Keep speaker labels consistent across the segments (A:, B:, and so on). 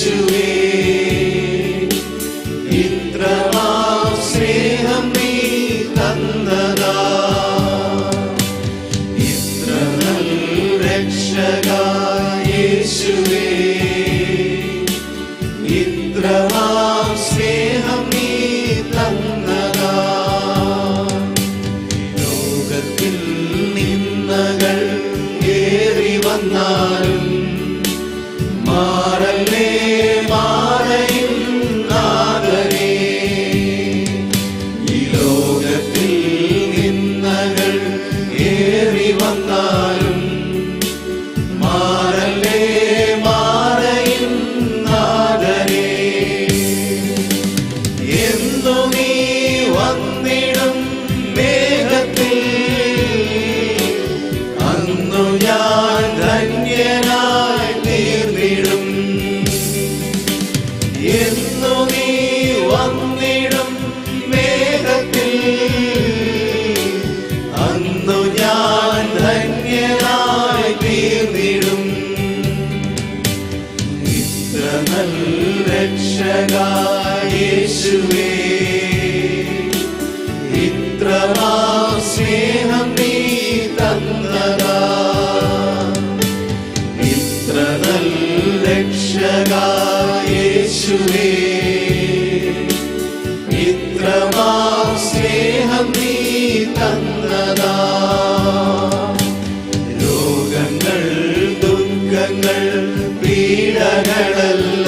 A: യേശുവേ ഇത്രമാം സ്നേഹം നീ തന്നതാ ഇത്ര നല്ല രക്ഷകാ യേശുവേ ഇത്രമാം സ്നേഹം നീ തന്നതാ ലോകത്തിൽ നിന്നകൾ ഏറി വന്നാലും മാറല്ലേ മാറയും നാഥനേ ഈ ലോകത്തിൽ നിന്നകൾ ഏറി വന്നാലും മാറല്ലേ മാറയും നാഥനേ എന്നു നീ വന്നിടും മേഘത്തിൽ അന്നു ഞാൻ ധന്യനായി തീർന്നിടും എന്നു നീ വന്നിടും മേഘത്തിൽ അന്നു ഞാൻ ധന്യനായി തീർന്നിടും ഇത്ര നല്ല രക്ഷകാ യേശുവേ ഇത്രമാം സ്നേഹം നീ തന്നതാ ഇത്ര നല്ല രക്ഷകാ യേശുവേ ഇത്രമാം സ്നേഹം നീ തന്നതാ രോഗങ്ങൾ ദുഃഖങ്ങൾ പീഡകളെല്ലാം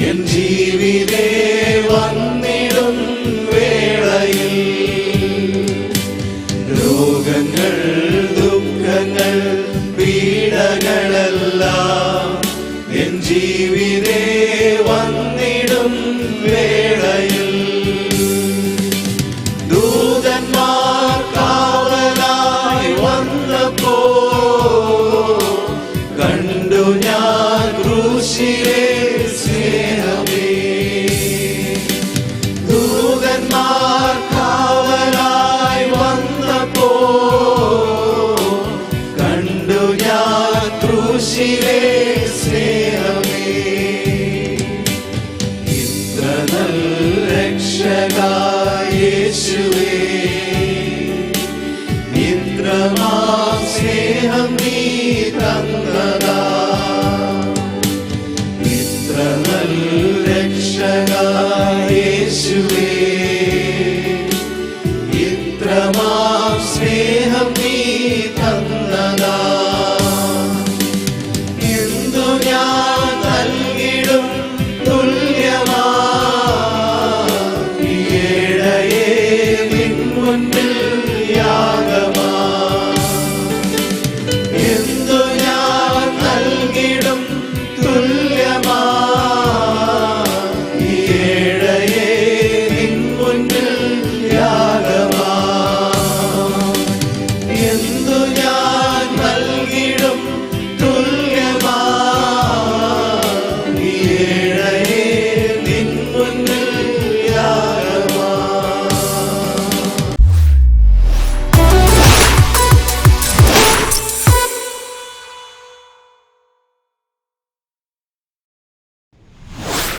A: എൻ ജീവിതേ വന്നിടും വേളയിൽ രോഗങ്ങൾ ദുഃഖങ്ങൾ പീഡകളെല്ലാം എൻ ജീവിതേ വന്നിടും വേളയിൽ ദൂതന്മാർ കാവലായി വന്നപ്പോ കണ്ടു ഞാൻ ക്രൂശിലെ സ്നേഹമേ ദൂതന്മാർ കാവലായി വന്നപ്പോ കണ്ടു ഞാൻ ക്രൂശിലെ സ്നേഹമേ ഇത്ര നല്ല രക്ഷകാ യേശുവേ ഇത്രമാം സ്നേഹം നീ തന്നതാ ഇത്ര നല്ല രക്ഷകാ യേശുവേ